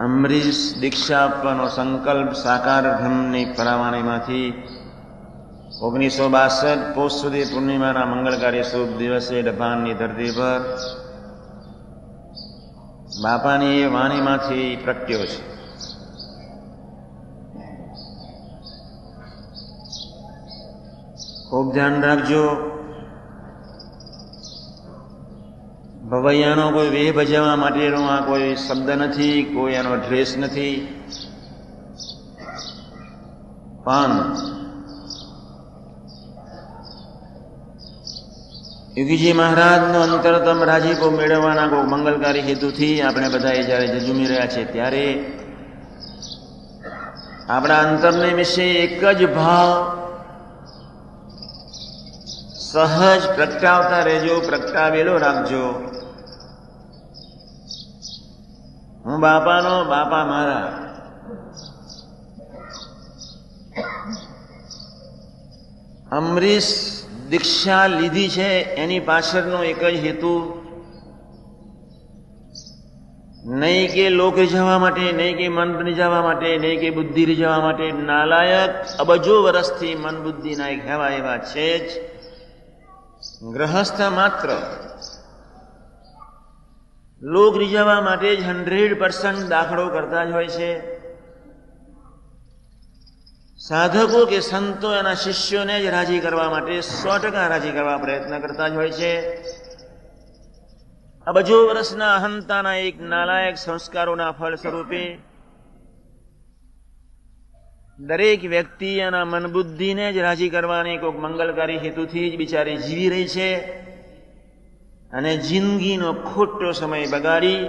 અંબરીશ દીક્ષા આપવાનો સંકલ્પ સાકાર બ્રહ્મની પરાવાણીમાંથી 1962 પોષ સુધી પૂર્ણિમાના મંગળકારી શુભ દિવસે ડભાણની ધરતી પર બાપાની એ વાણીમાંથી પ્રગટ્યો છે. ખૂબ ધ્યાન રાખજો. ભવૈયાનો કોઈ વેહ ભજવવા માટેનો આ કોઈ શબ્દ નથી, કોઈ એનો ડ્રેસ નથી, પણ યોગીજી મહારાજનો અંતરતમ રાજીપો મેળવવાના કોઈ મંગલકારી હેતુથી આપણે બધા જયારે ઝઝૂમી રહ્યા છે ત્યારે આપણા અંતરને વિશે એક જ ભાવ સહજ પ્રગટાવતા રહેજો, પ્રગટાવેલો રાખજો. હું બાપાનો, બાપા મારા. અંબરીશ દીક્ષા લીધી છે એની પાછળનો એક જ હેતુ, નહીં કે લોક રીઝવવા માટે, નહીં કે મન રીઝવવા માટે, નહીં કે બુદ્ધિ રીઝવવા માટે. નાલાયક અબજો વર્ષથી મન બુદ્ધિના કહેવા એવા છે જ. ગ્રહસ્થ માત્ર લોક રીઝવવા માટે જ 100% દાખલો કરતા જ હોય છે. સાધકો કે સંતો એના શિષ્યોને જ રાજી કરવા માટે 100% રાજી કરવા પ્રયત્ન કરતા જ હોય છે. અબજો વર્ષના અહંતાના એક નાલાયક સંસ્કારોના ફળ સ્વરૂપે દરેક વ્યક્તિ એના મન બુદ્ધિને જ રાજી કરવાની કોઈક મંગલકારી હેતુથી જ બિચારી જીવી રહી છે અને જિંદગીનો ખોટો સમય બગાડી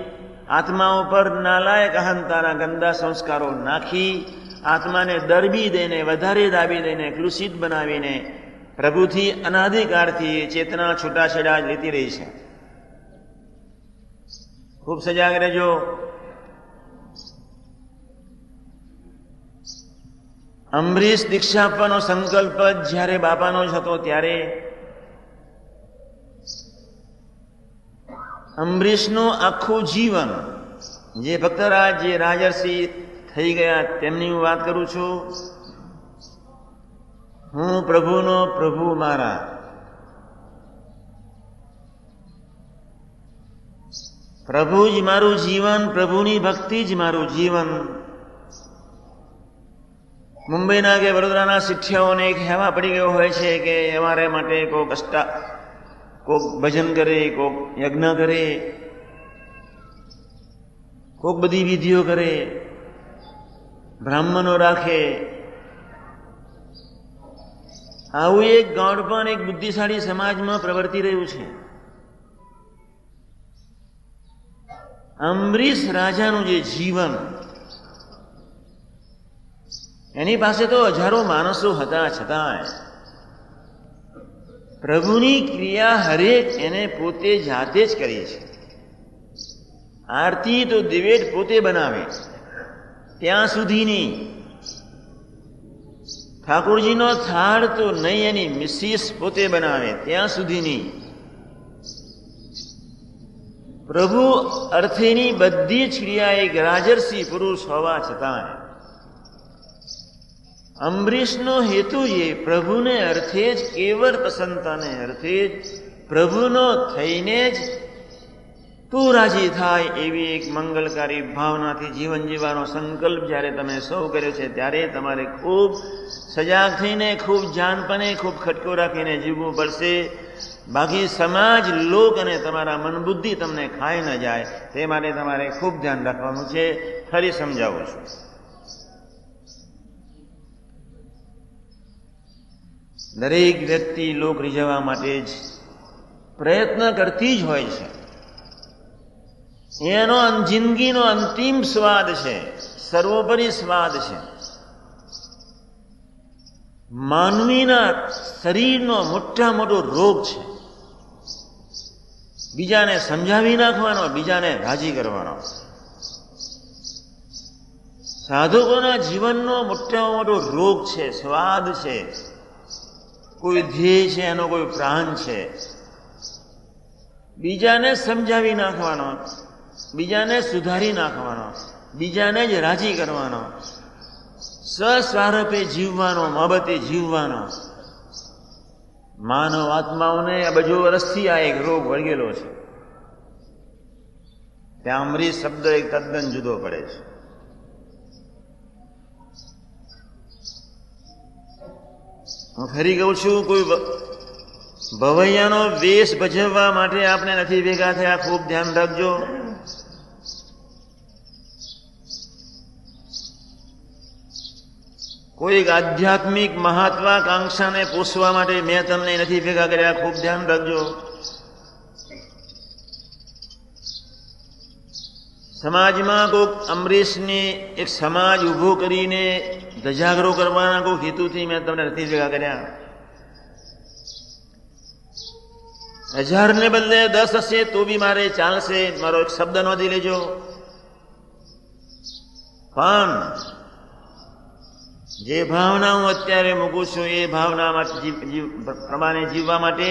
આત્મા ઉપર નાલાયક અહંતાના ગંદા સંસ્કારો નાખી આત્માને દરબી દઈને, વધારે દાબી દઈને, કલુષિત બનાવીને પ્રભુથી અનાદિકાળથી ચેતના છૂટાછેડા લેતી રહી છે. ખૂબ સજાગ રહેજો. અંબરીશ દીક્ષા આપવાનો સંકલ્પ જ્યારે બાપાનો જ હતો ત્યારે અંબરીશનું આખું જીવન, જે ભક્તરાજ, જે રાજર્ષિ થઈ ગયા તેમની હું વાત કરું છું. હું પ્રભુનો, પ્રભુ મારા. પ્રભુ જ મારું જીવન, પ્રભુની ભક્તિ જ મારું જીવન. મુંબઈના કે વડોદરાના શિષ્યોને કહેવા પડી ગયો હોય છે કે અમારે માટે કોક ભજન કરે, કોક યજ્ઞ કરે, કોક બધી વિધિઓ કરે, બ્રાહ્મણો રાખે. આવું એક ગાંઠ પણ એક બુદ્ધિશાળી સમાજમાં પ્રવર્તી રહ્યું છે. અંબરીશ રાજાનું જે જીવન, એની પાસે તો હજારો માણસો હતા, છતાં પ્રભુની ક્રિયા હરેક એને પોતે જાતે જ કરી છે. આરતી તો દિવેટ પોતે બનાવે ત્યાં સુધીની, ઠાકોરજીનો થાળ તો નહીં એની મિસીસ પોતે બનાવે ત્યાં સુધીની, પ્રભુ અર્થેની બધી જ ક્રિયા એક રાજર્ષિ પુરુષ હોવા છતાં અંબરીશનો હેતુ એ પ્રભુને અર્થે જ, કેવળ પ્રસન્નતાને અર્થે જ, પ્રભુનો થઈને જ તું રાજી થાય એવી એક મંગલકારી ભાવનાથી જીવન જીવવાનો સંકલ્પ જ્યારે તમે સૌ કર્યો છે ત્યારે તમારે ખૂબ સજાગ થઈને, ખૂબ જાનપણે, ખૂબ ખટકો રાખીને જીવવું પડશે. બાકી સમાજ, લોક અને તમારા મન બુદ્ધિ તમને ખાઈ ન જાય તે માટે તમારે ખૂબ ધ્યાન રાખવાનું છે. ફરી સમજાવું છું. દરેક વ્યક્તિ લોક રીઝવવા માટે જ પ્રયત્ન કરતી જ હોય છે. એનો જિંદગીનો અંતિમ સ્વાદ છે, સર્વોપરી સ્વાદ છે. માનવીના શરીરનો મોટા મોટો રોગ છે બીજાને સમજાવી નાખવાનો, બીજાને રાજી કરવાનો. સાધકોના જીવનનો મોટામાં મોટો રોગ છે, સ્વાદ છે, કોઈ ધ્યેય છે, એનો કોઈ પ્રાણ છે. બીજાને સમજાવી નાખવાનો, બીજાને સુધારી નાખવાનો, બીજાને જ રાજી કરવાનો, સ્વસ્વારૂપે જીવવાનો, મોહબ્બતે જીવવાનો. માનવ આત્માઓને અબજો વર્ષથી આ એક રોગ વળગેલો છે. ત્યાં અમરીશ શબ્દ એક તદ્દન જુદો પડે છે. હું ફરી કહું છું, કોઈ ભવૈયાનો વેશ ભજવવા માટે આપણે નથી ભેગા થયા. ખૂબ ધ્યાન રાખજો. કોઈ આધ્યાત્મિક મહત્વાકાંક્ષાને પોષવા માટે મેં તમને નથી ભેગા કર્યા. ખૂબ ધ્યાન રાખજો. સમાજમાં કોઈક અમરીશને એક સમાજ ઉભો કરીને ધજાગરો કરવાના કોઈ હેતુથી મેં તમને નથી ભેગા કર્યા. 1000 ને બદલે 10 હશે તો બી મારે ચાલશે. મારો એક શબ્દ નોંધી લેજો. પણ જે ભાવના હું અત્યારે મૂકું છું એ ભાવના પ્રમાણે જીવવા માટે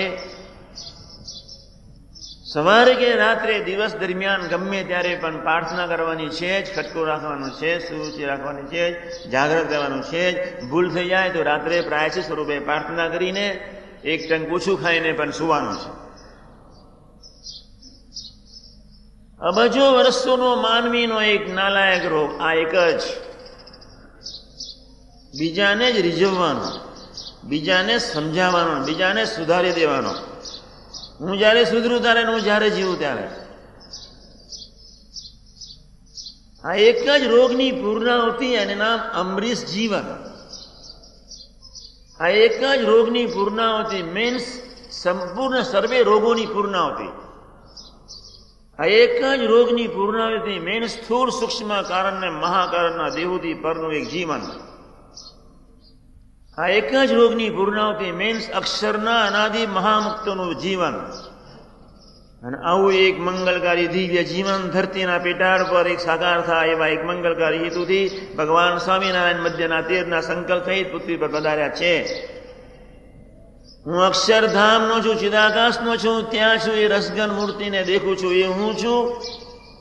સવારે કે રાત્રે દિવસ દરમિયાન ગમે ત્યારે પણ પ્રાર્થના કરવાની છે જ, ખટકો રાખવાનો છે, સુરુચિ રાખવાની છે જ, જાગૃત કરવાનું છે જ. ભૂલ થઈ જાય તો રાત્રે પ્રાયશ્ચિત સ્વરૂપે પ્રાર્થના કરીને એક ટંક ઓછું ખાઈને પણ સુવાનું છે. અબજો વર્ષોનો માનવીનો એક નાલાયક રોગ આ એક જ, બીજાને જ રીઝવવાનો, બીજાને સમજાવવાનો, બીજાને સુધારી દેવાનો. હું જયારે સુધરું ત્યારે, હું જયારે જીવું ત્યારે. આ એક જ રોગની પૂર્ણાહુતિ અને નામ અમરીશ જીવન. આ એક જ રોગની પૂર્ણાહુતિ મીન્સ સંપૂર્ણ સર્વે રોગોની પૂર્ણાહુતિ. આ એક જ રોગની પૂર્ણાહુતિ મીન્સ સ્થૂળ સૂક્ષ્મ કારણ ને મહાકારણના દેહોથી પરનું એક જીવન. આ એક જ રોગની પૂર્ણાહુતિ મીન્સ અક્ષરના અનાદિ મહામુક્તનું જીવન. અને આવું એક મંગલકારી દિવ્ય જીવન ધરતીના પેટાળ પર એક સાકાર થાય એવા એક મંગલકારી હેતુથી ભગવાન સ્વામિનારાયણ મધ્યના 13ના સંકલ્પ સહિત પૃથ્વી પર પધાર્યા છે. હું અક્ષરધામનો છું, ચિદાકાશનો છું, ત્યાં છું. એ રસગન મૂર્તિને દેખું છું, એ હું છું.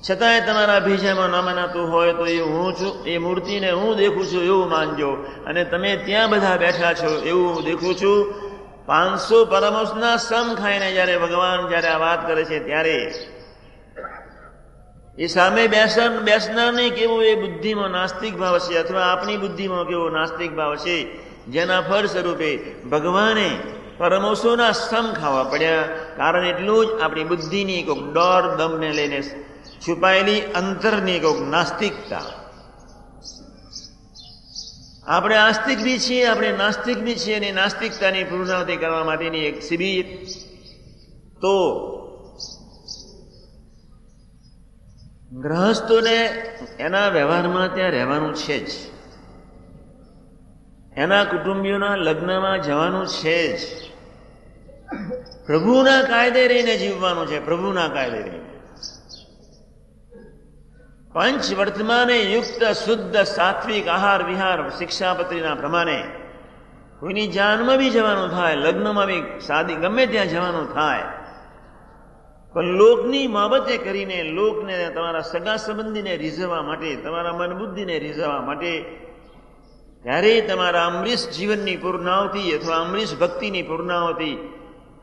છતાંય તમારા ભીજામાં ન મનાતું હોય તો એ હું છું, એ મૂર્તિને હું દેખું છું એવું માનજો. અને તમે ત્યાં બધા બેઠા છો એવું હું દેખું છું. 500 પરમહંસના સમ ખાઈને જયારે ભગવાન જયારે આ વાત કરે છે ત્યારે એ સામે બેસનારને કેવો એ બુદ્ધિમાં નાસ્તિક ભાવ છે, અથવા આપણી બુદ્ધિમાં કેવો નાસ્તિક ભાવ છે, જેના ફળ સ્વરૂપે ભગવાને પરમહંસોના સમ ખાવા પડ્યા. કારણ એટલું જ આપણી બુદ્ધિની કોઈક ડર દમને લઈને છુપાયેલી અંતરની કોઈક નાસ્તિકતા. આપણે આસ્તિક બી છીએ, આપણે નાસ્તિક બી છીએ, અને નાસ્તિકતાની પૂર્ણાહુતિ કરવા માટેની એક શિબિર. તો ગ્રહસ્થોને એના વ્યવહારમાં ત્યાં રહેવાનું છે જ, એના કુટુંબીઓના લગ્નમાં જવાનું છે જ, પ્રભુના કાયદે રહીને જીવવાનું છે, પ્રભુના કાયદે રહીને. પંચ વર્તમાને યુક્ત શુદ્ધ સાત્વિક આહાર વિહાર શિક્ષાપત્રીના પ્રમાણે કોઈની જાનમાં બી જવાનું થાય, લગ્નમાં બી શાદી ગમે ત્યાં જવાનું થાય, પણ લોકની બાબતે કરીને લોકને તમારા સગા સંબંધીને રીઝવવા માટે, તમારા મન બુદ્ધિને રીઝવવા માટે, ત્યારે તમારા અમરીશ જીવનની પૂર્ણાહુતિ અથવા અમરીશ ભક્તિની પૂર્ણાહુતિ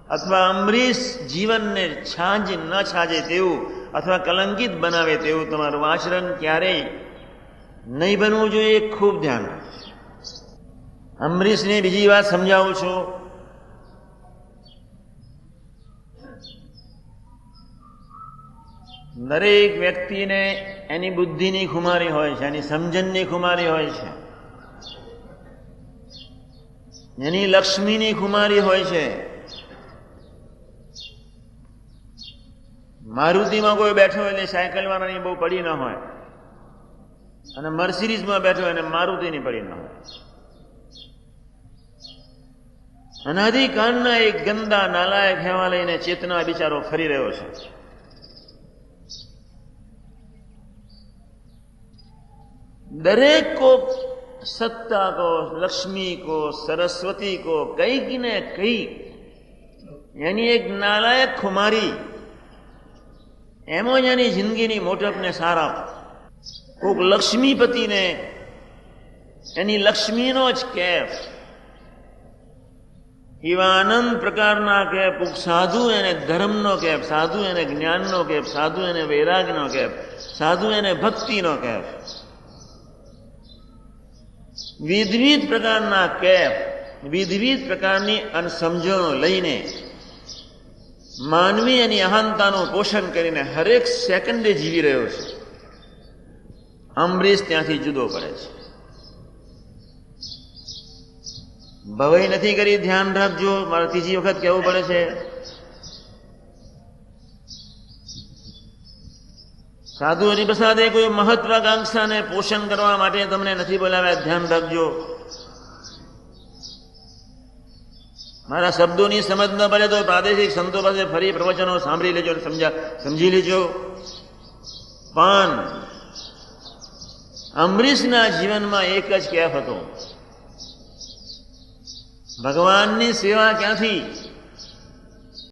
અથવા અમરીશ જીવનને ન છાજે તેવું અથવા કલંકિત બનાવે તેવું તમારું આચરણ ક્યારેય નહીં બનવું જોઈએ. ખૂબ ધ્યાન રાખજો. અમરીશને બીજી વાત સમજાવું છું. દરેક વ્યક્તિને એની બુદ્ધિની ખુમારી હોય છે, એની સમજણની ખુમારી હોય છે, એની લક્ષ્મીની ખુમારી હોય છે. મારુતિમાં કોઈ બેઠો એટલે સાયકલ વાળાની બહુ પડી ન હોય, અને મર્સિડીઝમાં બેઠો એને મારુતિની પડી ન હોય. અનાદિકાળના એક ગંદા નાલાયક હેવા લઈને ચેતના બિચારો ફરી રહ્યો છે. દરેક કો સત્તા કો, લક્ષ્મી કો, સરસ્વતી કો કંઈક ને કંઈક એની એક નાલાયક ખુમારી, એમાં જ એની જિંદગીની મોટપને સારા. કોક લક્ષ્મીપતિને એની લક્ષ્મીનો જ કેફ, એવા અનંત પ્રકારના કેફ. કોક સાધુ એને ધર્મનો કેફ, સાધુ એને જ્ઞાનનો કેફ, સાધુ એને વૈરાગનો કેફ, સાધુ એને ભક્તિનો કેફ. વિવિધ પ્રકારના કેફ, વિવિધ પ્રકારની સમજણો લઈને માનવી એની અહંતાનું પોષણ કરીને હરેક સેકન્ડે જીવી રહ્યો છે. અંબરીશ ત્યાંથી જુદો પડે છે. ભવાઈ નથી કરી, ધ્યાન રાખજો, મારે ત્રીજી વખત કહેવું પડે છે. સાધુ હરિપ્રસાદે કોઈ મહત્વાકાંક્ષાને પોષણ કરવા માટે તમને નથી બોલાવ્યા, ધ્યાન રાખજો. મારા શબ્દોની સમજ ન પડે તો પ્રાદેશિક સંતો પાસે ફરી પ્રવચનો સાંભળી લેજો, સમજી લેજો. પણ અંબરીશના જીવનમાં એક જ કેફ હતો, ભગવાનની સેવા ક્યાંથી?